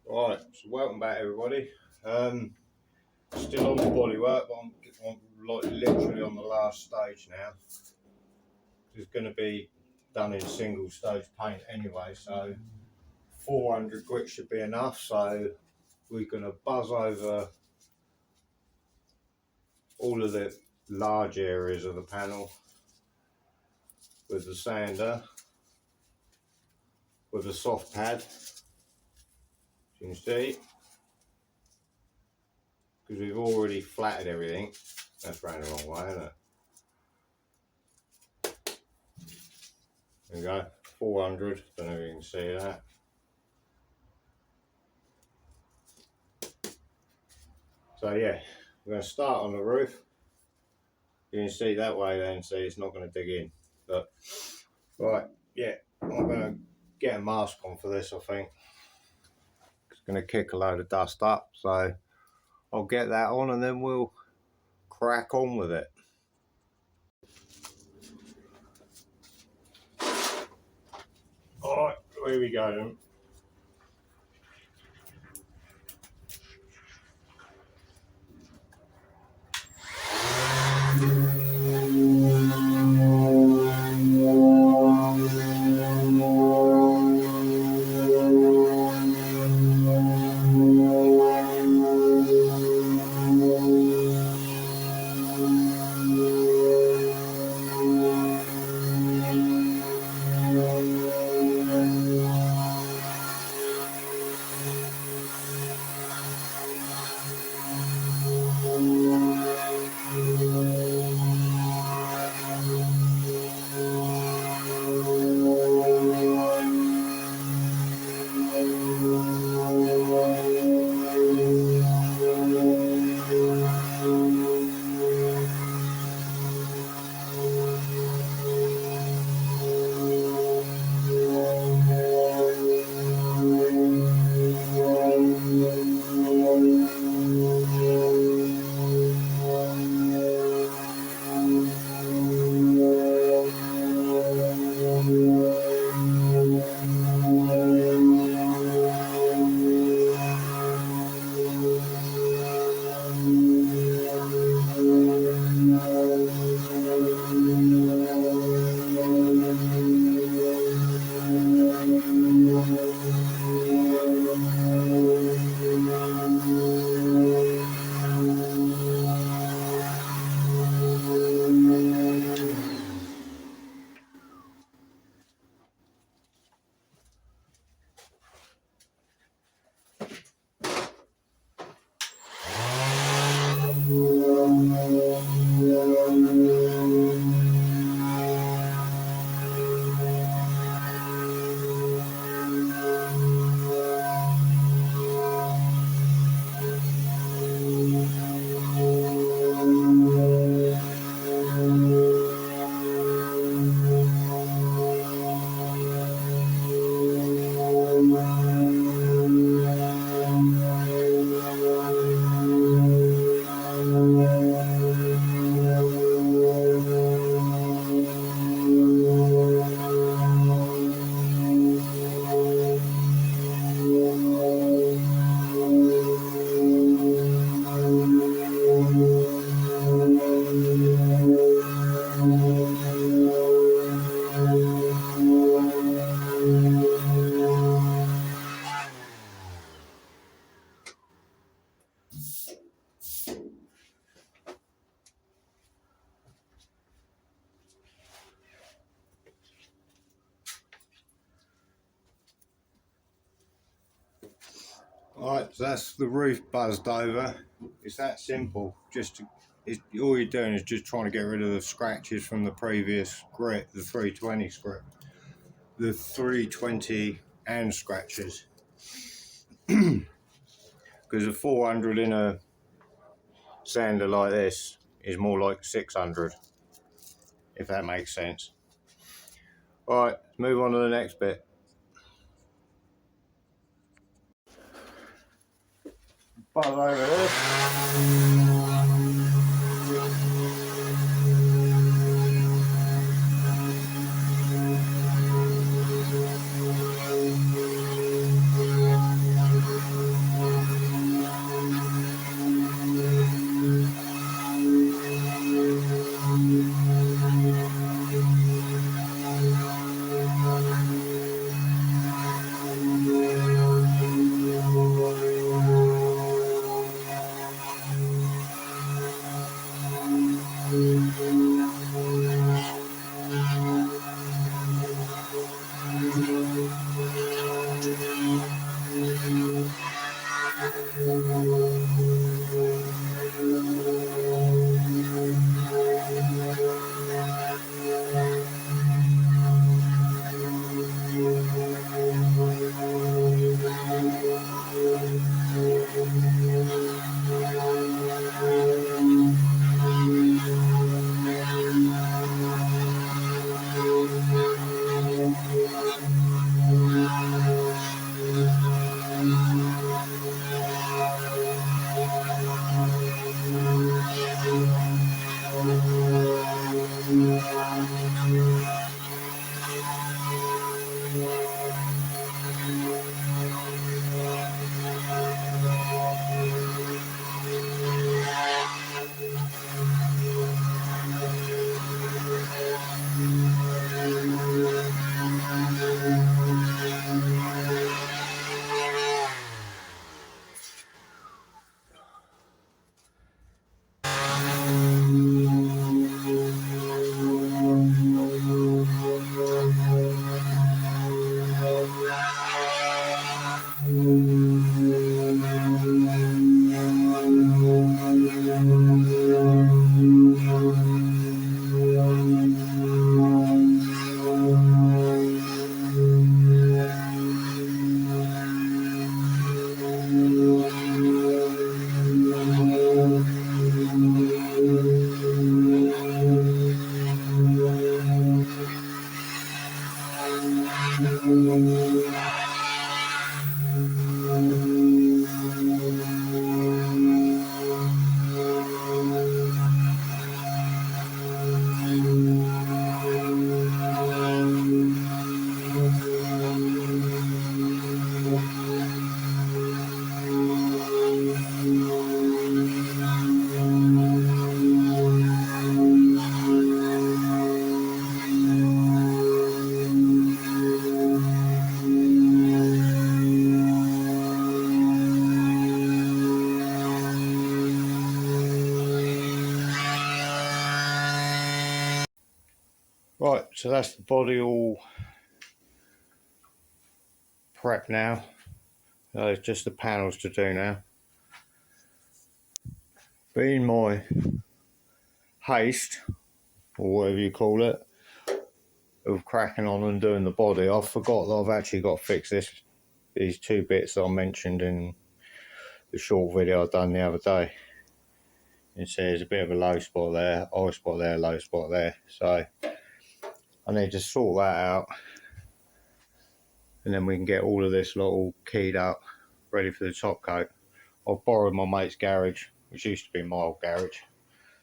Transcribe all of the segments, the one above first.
Right, so welcome back everybody. Still on the bodywork, but I'm like literally on the last stage now. It's going to be done in single stage paint anyway, so 400 grit should be enough. So we're going to buzz over all of the large areas of the panel with the sander, with a soft pad, as you can see, because we've already flattened everything. That's ran the wrong way, isn't it? There we go, 400, don't know if you can see that. So yeah, we're going to start on the roof. You can see that way then, see it's not going to dig in. But right, yeah, I'm going to get a mask on for this, I think. It's going to kick a load of dust up, so I'll get that on and then we'll crack on with it. Alright, here we go then. Alright, so that's the roof buzzed over. It's that simple. All you're doing is just trying to get rid of the scratches from the previous grit, the 320 script. The 320 and scratches. Because a 400 in a sander like this is more like 600, if that makes sense. Alright, move on to the next bit. Buzz over this. Right, so that's the body all prepped now. It's just the panels to do now. But in my haste, or whatever you call it, of cracking on and doing the body, I forgot that I've actually got to fix these two bits that I mentioned in the short video I done the other day. You see there's a bit of a low spot there, high spot there, low spot there. So I need to sort that out, and then we can get all of this lot all keyed up, ready for the top coat. I've borrowed my mate's garage, which used to be my old garage.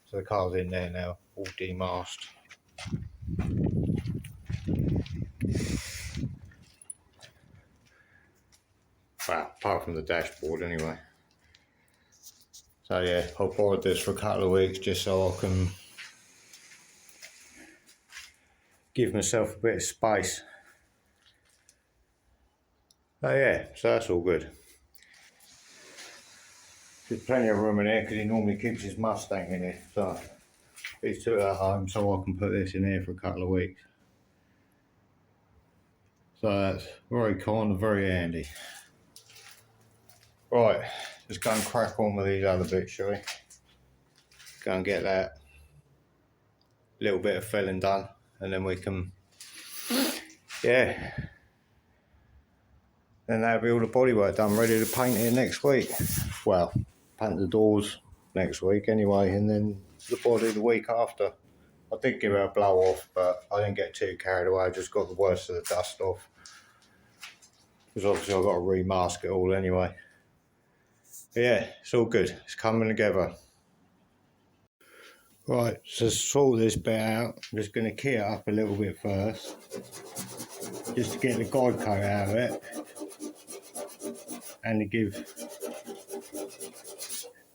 So the car's in there now, all demasked. Well, apart from the dashboard anyway. So yeah, I borrowed this for a couple of weeks just so I can give myself a bit of space. Oh yeah, so that's all good. There's plenty of room in here because he normally keeps his Mustang in here. So he's took it at home so I can put this in here for a couple of weeks. So that's very kind and very handy. Right, let's go and crack on with these other bits, shall we? Go and get that little bit of filling done, and then we can, yeah, then that'll be all the bodywork done, ready to paint it next week. Well, paint the doors next week anyway, and then the body the week after. I did give it a blow off, but I didn't get too carried away. I just got the worst of the dust off, because obviously I've got to remask it all anyway. But yeah, it's all good. It's coming together. Right, so to sort this bit out, I'm just going to key it up a little bit first, just to get the guide coat out of it, and to give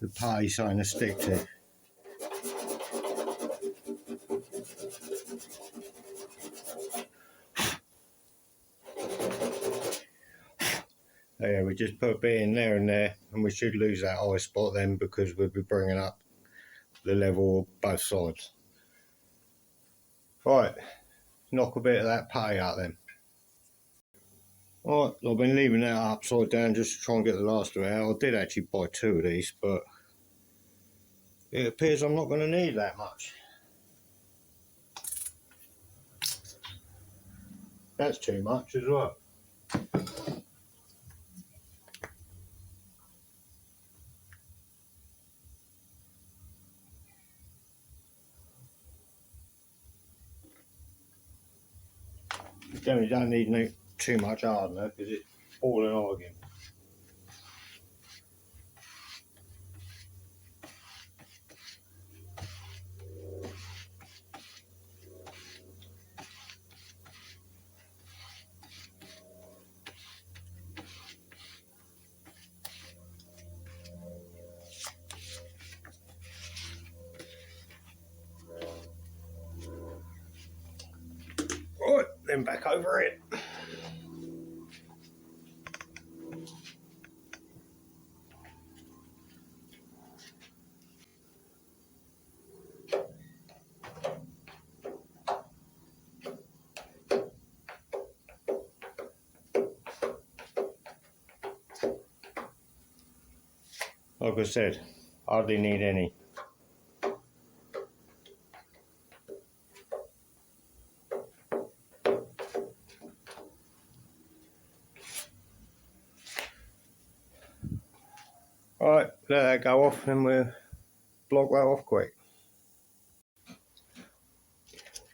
the party something to stick to. So yeah, we just put a bit in there and there, and we should lose that eye spot then, because we'll be bringing up the level of both sides. Right, knock a bit of that putty out then. Right, I've been leaving that upside down just to try and get the last of it out. I did actually buy two of these, but it appears I'm not going to need that much. That's too much as well. You definitely don't need too much hardener because it's falling out again. Right, then back over it. Like I said, hardly need any. Alright, let that go off and we'll block that off quick.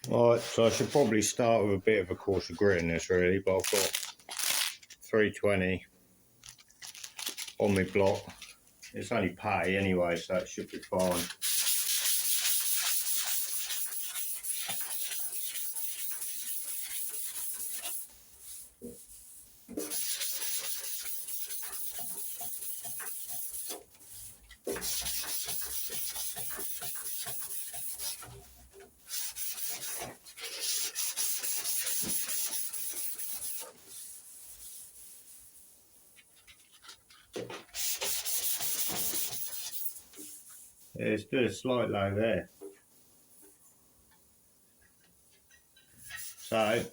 Alright, so I should probably start with a bit of a coarser grit in this really, but I've got 320 on my block. It's only putty anyway, so it should be fine. Yeah, it's doing a slight low there. So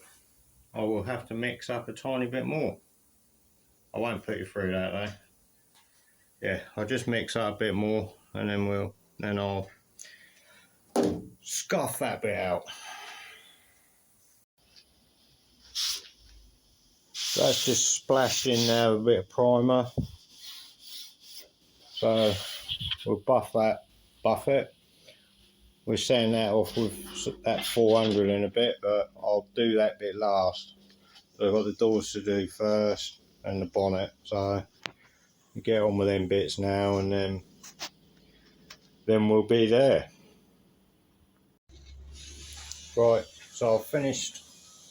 I will have to mix up a tiny bit more. I won't put you through that though. Yeah, I'll just mix up a bit more and then I'll scuff that bit out. That's just splashed in now with a bit of primer. So we'll buff it. We're setting that off with that 400 in a bit, but I'll do that bit last. So I've got the doors to do first and the bonnet, so we get on with them bits now and then we'll be there. Right, so I've finished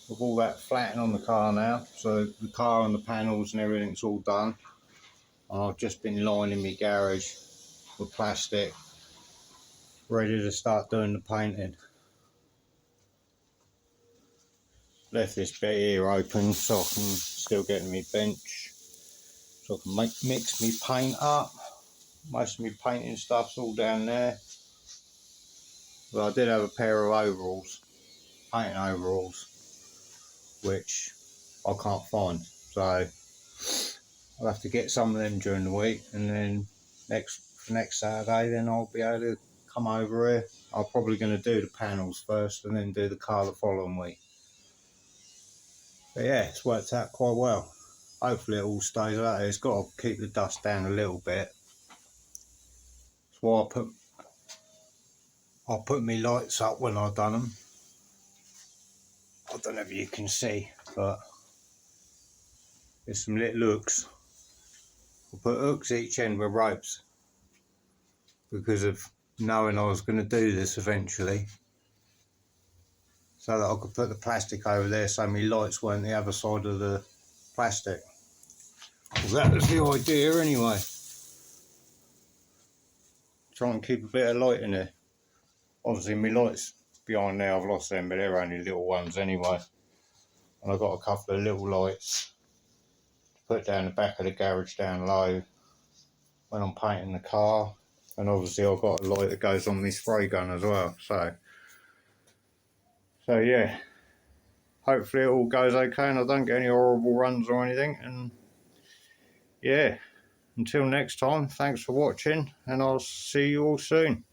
with all that flattening on the car now. So the car and the panels and everything's all done. I've just been lining my garage with plastic, ready to start doing the painting. Left this bit here open so I can still get in my bench, so I can mix me paint up. Most of my painting stuff's all down there. But I did have a pair of overalls, painting overalls, which I can't find. So I'll have to get some of them during the week, and then next Saturday then I'll be able to come over here. I'm probably going to do the panels first and then do the car the following week. But yeah, it's worked out quite well. Hopefully it all stays like that. It's got to keep the dust down a little bit. That's why I put my lights up when I've done them. I don't know if you can see, but there's some little hooks. I put hooks each end with ropes because of knowing I was going to do this eventually, so that I could put the plastic over there so my lights weren't the other side of the plastic. Well, that was the idea anyway. Try and keep a bit of light in there. Obviously my lights behind there, I've lost them, but they're only little ones anyway. And I've got a couple of little lights to put down the back of the garage down low when I'm painting the car. And obviously I've got a light that goes on my spray gun as well. So yeah, hopefully it all goes okay and I don't get any horrible runs or anything. And yeah, until next time, thanks for watching and I'll see you all soon.